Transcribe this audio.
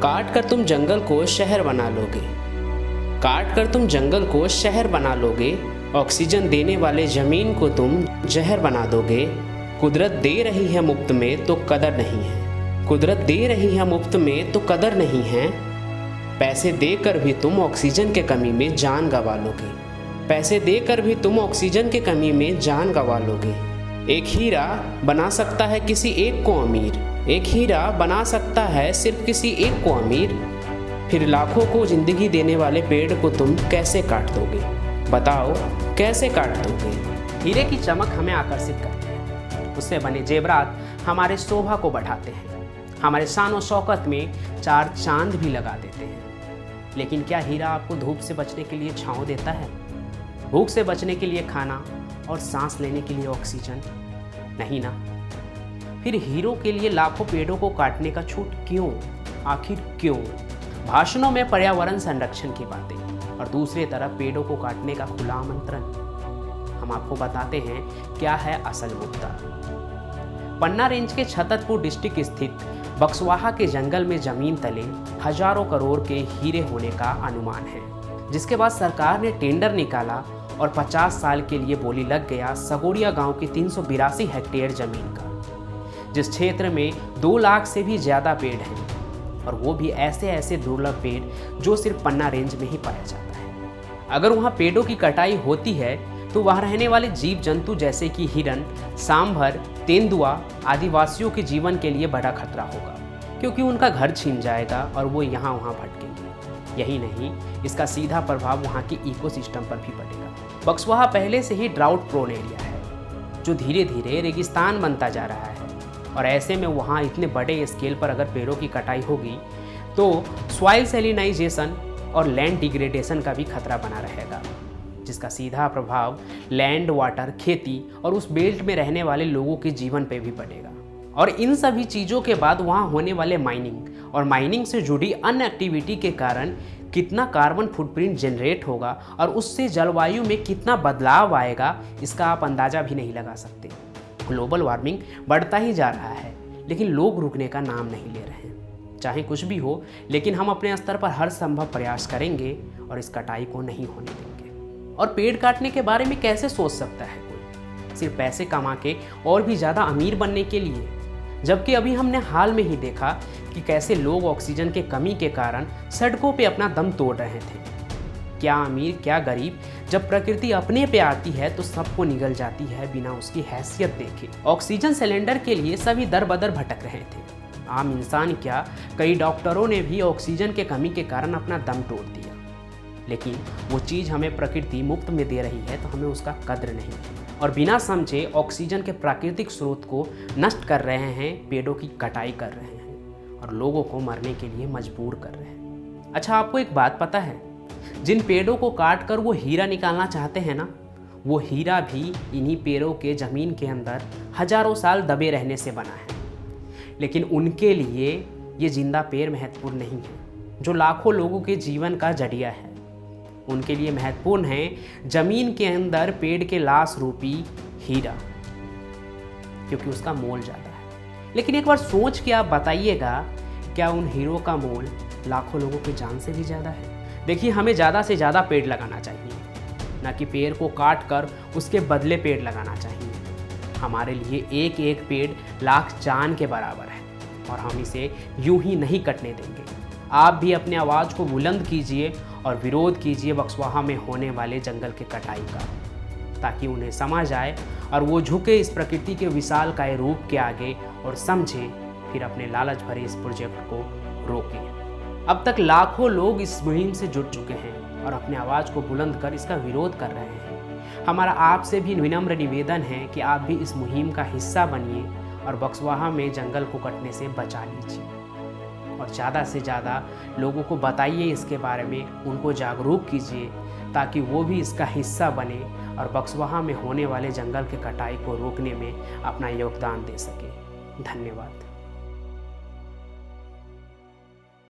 काट कर तुम जंगल को शहर बना लोगे, काट कर तुम जंगल को शहर बना लोगे, ऑक्सीजन देने वाले जमीन को तुम जहर बना दोगे। कुदरत दे रही है मुफ्त में तो कदर नहीं है, कुदरत दे रही है मुफ्त में तो कदर नहीं है। पैसे देकर भी तुम ऑक्सीजन के कमी में जान गंवा लोगे, पैसे देकर भी तुम ऑक्सीजन के कमी में जान गंवा लोगे। एक हीरा बना सकता है किसी एक को अमीर, एक हीरा बना सकता है सिर्फ किसी एक को अमीर। फिर लाखों को जिंदगी देने वाले पेड़ को तुम कैसे काट दोगे, बताओ कैसे काट दोगे। हीरे की चमक हमें आकर्षित करती है, उससे बने जेवरात हमारे शोभा को बढ़ाते हैं, हमारे शान और शौकत में चार चांद भी लगा देते हैं। लेकिन क्या हीरा आपको धूप से बचने के लिए छांव देता है, भूख से बचने के लिए खाना और सांस लेने के लिए ऑक्सीजन? नहीं ना। फिर हीरों के लिए लाखों पेड़ों को काटने का छूट क्यों, आखिर क्यों? भाषणों में पर्यावरण संरक्षण की बातें और दूसरी तरफ पेड़ों को काटने का खुला आमंत्रण। हम आपको बताते हैं क्या है असल मुद्दा। पन्ना रेंज के छतरपुर डिस्ट्रिक्ट स्थित बक्सवाहा के जंगल में जमीन तले हजारों करोड़ के हीरे होने का अनुमान है, जिसके बाद सरकार ने टेंडर निकाला और 50 साल के लिए बोली लग गया सगोड़िया गांव की 382 हेक्टेयर जमीन का, जिस क्षेत्र में 2 लाख से भी ज़्यादा पेड़ हैं, और वो भी ऐसे ऐसे दुर्लभ पेड़ जो सिर्फ पन्ना रेंज में ही पाया जाता है। अगर वहाँ पेड़ों की कटाई होती है तो वहाँ रहने वाले जीव जंतु जैसे कि हिरन, सांभर, तेंदुआ आदिवासियों के जीवन के लिए बड़ा खतरा होगा, क्योंकि उनका घर छीन जाएगा और वो यहाँ वहाँ भटकेंगे। यही नहीं, इसका सीधा प्रभाव वहाँ की इकोसिस्टम पर भी पड़ेगा। बक्सवाहा पहले से ही ड्राउट प्रोन एरिया है, जो धीरे धीरे रेगिस्तान बनता जा रहा है, और ऐसे में वहाँ इतने बड़े स्केल पर अगर पेड़ों की कटाई होगी तो सॉइल सैलिनाइजेशन और लैंड डिग्रेडेशन का भी खतरा बना रहेगा, जिसका सीधा प्रभाव लैंड, वाटर, खेती और उस बेल्ट में रहने वाले लोगों के जीवन पर भी पड़ेगा। और इन सभी चीज़ों के बाद वहाँ होने वाले माइनिंग और माइनिंग से जुड़ी अन्य एक्टिविटी के कारण कितना कार्बन फुटप्रिंट जनरेट होगा और उससे जलवायु में कितना बदलाव आएगा, इसका आप अंदाज़ा भी नहीं लगा सकते। ग्लोबल वार्मिंग बढ़ता ही जा रहा है, लेकिन लोग रुकने का नाम नहीं ले रहे हैं। चाहे कुछ भी हो, लेकिन हम अपने स्तर पर हर संभव प्रयास करेंगे और इस कटाई को नहीं होने देंगे। और पेड़ काटने के बारे में कैसे सोच सकता है कोई, सिर्फ पैसे कमा के और भी ज़्यादा अमीर बनने के लिए? जबकि अभी हमने हाल में ही देखा कि कैसे लोग ऑक्सीजन के कमी के कारण सड़कों पे अपना दम तोड़ रहे थे। क्या अमीर क्या गरीब, जब प्रकृति अपने पे आती है तो सबको निगल जाती है बिना उसकी हैसियत देखे। ऑक्सीजन सिलेंडर के लिए सभी दर बदर भटक रहे थे। आम इंसान क्या, कई डॉक्टरों ने भी ऑक्सीजन के कमी के कारण अपना दम तोड़ दिया। लेकिन वो चीज़ हमें प्रकृति मुफ्त में दे रही है तो हमें उसका कद्र नहीं है, और बिना समझे ऑक्सीजन के प्राकृतिक स्रोत को नष्ट कर रहे हैं, पेड़ों की कटाई कर रहे हैं और लोगों को मरने के लिए मजबूर कर रहे हैं। अच्छा, आपको एक बात पता है, जिन पेड़ों को काट कर वो हीरा निकालना चाहते हैं ना, वो हीरा भी इन्हीं पेड़ों के ज़मीन के अंदर हजारों साल दबे रहने से बना है। लेकिन उनके लिए ये जिंदा पेड़ महत्वपूर्ण नहीं है, जो लाखों लोगों के जीवन का जरिया है। उनके लिए महत्वपूर्ण है जमीन के अंदर पेड़ के लाश रूपी हीरा, क्योंकि उसका मोल ज़्यादा है। लेकिन एक बार सोच के आप बताइएगा, क्या उन हीरो का मोल लाखों लोगों की जान से भी ज़्यादा है? देखिए, हमें ज़्यादा से ज़्यादा पेड़ लगाना चाहिए, ना कि पेड़ को काट कर उसके बदले पेड़ लगाना चाहिए। हमारे लिए एक एक पेड़ लाख जान के बराबर है, और हम इसे यूं ही नहीं कटने देंगे। आप भी अपने आवाज़ को बुलंद कीजिए और विरोध कीजिए बक्सवाहा में होने वाले जंगल के कटाई का, ताकि उन्हें समझ आए और वो झुके इस प्रकृति के विशालकाय रूप के आगे और समझे, फिर अपने लालच भरे इस प्रोजेक्ट को रोकें। अब तक लाखों लोग इस मुहिम से जुड़ चुके हैं और अपने आवाज़ को बुलंद कर इसका विरोध कर रहे हैं। हमारा आपसे भी विनम्र निवेदन है कि आप भी इस मुहिम का हिस्सा बनिए और बक्सवाहा में जंगल को कटने से बचा लीजिए, और ज़्यादा से ज़्यादा लोगों को बताइए इसके बारे में, उनको जागरूक कीजिए, ताकि वो भी इसका हिस्सा बने और बक्सवाहा में होने वाले जंगल के कटाई को रोकने में अपना योगदान दे सके। धन्यवाद।